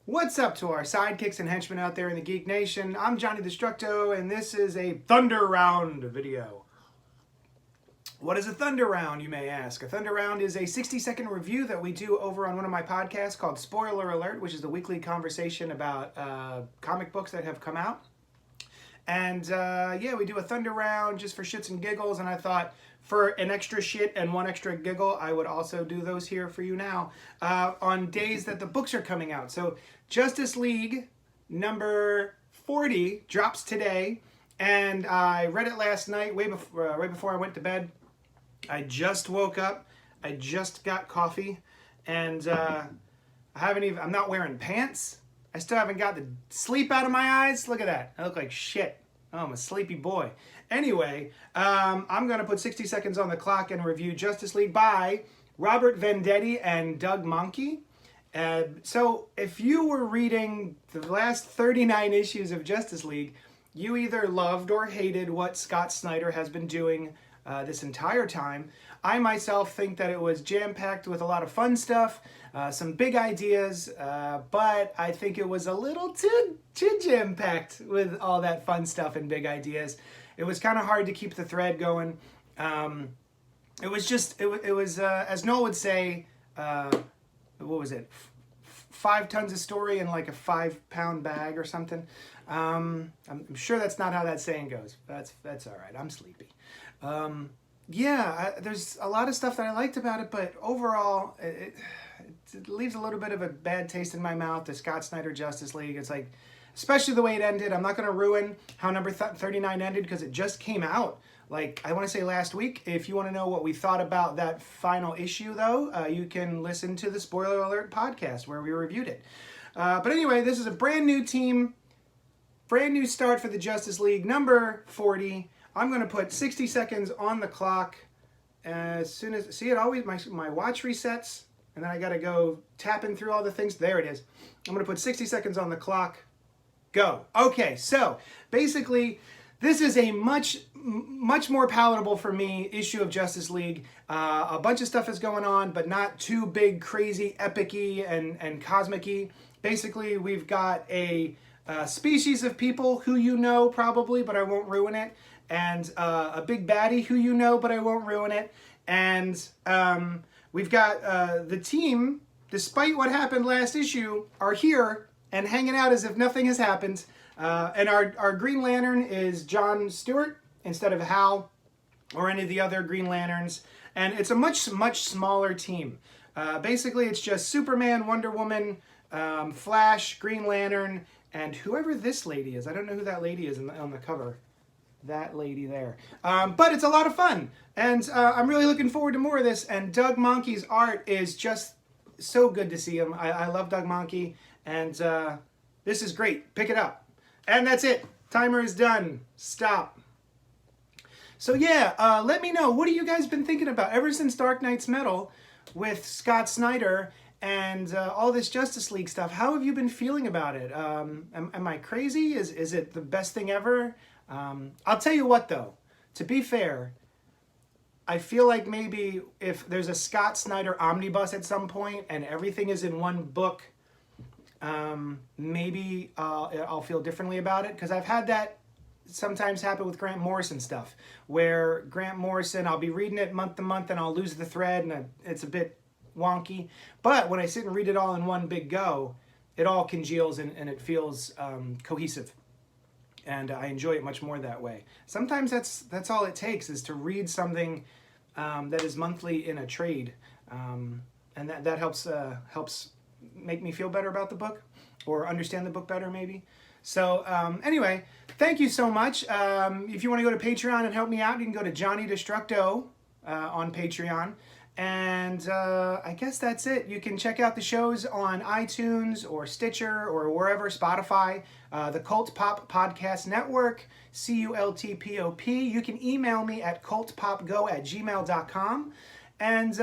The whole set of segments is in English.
What's up to our sidekicks and henchmen out there in the Geek Nation? I'm Johnny Destructo, and this is a Thunder Round video. What is a Thunder Round, you may ask? A Thunder Round is a 60-second review that we do over on one of my podcasts called Spoiler Alert, which is the weekly conversation about comic books that have come out. And yeah, we do a Thunder Round just for shits and giggles, and I thought for an extra shit and one extra giggle, I would also do those here for you now on days that the books are coming out. So Justice League number 40 drops today, and I read it last night, right before I went to bed. I just woke up, I just got coffee, and I'm not wearing pants. I still haven't got the sleep out of my eyes. Look at that. I look like shit. Oh, I'm a sleepy boy. Anyway, I'm going to put 60 seconds on the clock and review Justice League by Robert Venditti and Doug Mahnke. So if you were reading the last 39 issues of Justice League, you either loved or hated what Scott Snyder has been doing this entire time. I myself think that it was jam-packed with a lot of fun stuff, some big ideas, but I think it was a little too jam-packed with all that fun stuff and big ideas. It was kind of hard to keep the thread going. It was as Noel would say, what was it? 5 tons of story in like a 5-pound bag or something. I'm sure that's not how that saying goes. That's all right. I'm sleepy. Yeah, there's a lot of stuff that I liked about it, but overall, it leaves a little bit of a bad taste in my mouth, the Scott Snyder Justice League. It's like, especially the way it ended. I'm not going to ruin how number 39 ended because it just came out, like, I want to say last week. If you want to know what we thought about that final issue, though, you can listen to the Spoiler Alert podcast where we reviewed it. But anyway, this is a brand new team, brand new start for the Justice League, number 40. I'm going to put 60 seconds on the clock as soon as, see, it always, my watch resets, and then I got to go tapping through all the things. There it is. I'm going to put 60 seconds on the clock. Go. Okay, so basically, this is a much more palatable for me issue of Justice League. A bunch of stuff is going on, but not too big, crazy, epic-y, and cosmic-y. Basically, we've got a species of people who you know probably, but I won't ruin it. And a big baddie who you know, but I won't ruin it. And we've got the team, despite what happened last issue, are here and hanging out as if nothing has happened. And our Green Lantern is John Stewart instead of Hal or any of the other Green Lanterns. And it's a much smaller team. Basically, it's just Superman, Wonder Woman, Flash, Green Lantern, and whoever this lady is. I don't know who that lady is on the cover. That lady there. But it's a lot of fun. And I'm really looking forward to more of this. And Doug Mahnke's art is just so good to see him. I love Doug Mahnke. And this is great. Pick it up. And that's it. Timer is done. Stop. So yeah, let me know. What have you guys been thinking about ever since Dark Knight's Metal with Scott Snyder and all this Justice League stuff? How have you been feeling about it? Am I crazy? Is it the best thing ever? I'll tell you what, though. To be fair, I feel like maybe if there's a Scott Snyder omnibus at some point and everything is in one book, maybe I'll feel differently about it, because I've had that sometimes happen with Grant Morrison stuff, where Grant Morrison, I'll be reading it month to month and I'll lose the thread and it's a bit wonky. But when I sit and read it all in one big go, it all congeals and it feels cohesive. And I enjoy it much more that way. Sometimes that's all it takes, is to read something that is monthly in a trade, and that helps make me feel better about the book, or understand the book better maybe. So anyway, thank you so much. If you want to go to Patreon and help me out, you can go to Johnny Destructo on Patreon. And I guess that's it. You can check out the shows on iTunes or Stitcher or wherever, Spotify, the CultPOP Podcast Network, CultPOP. You can email me at cultpopgo@gmail.com. And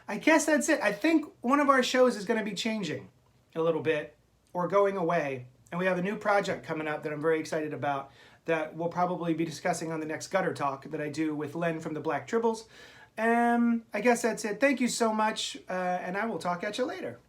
I guess that's it. I think one of our shows is going to be changing a little bit or going away. And we have a new project coming up that I'm very excited about that we'll probably be discussing on the next Gutter Talk that I do with Len from the Black Tribbles. I guess that's it. Thank you so much, and I will talk at you later.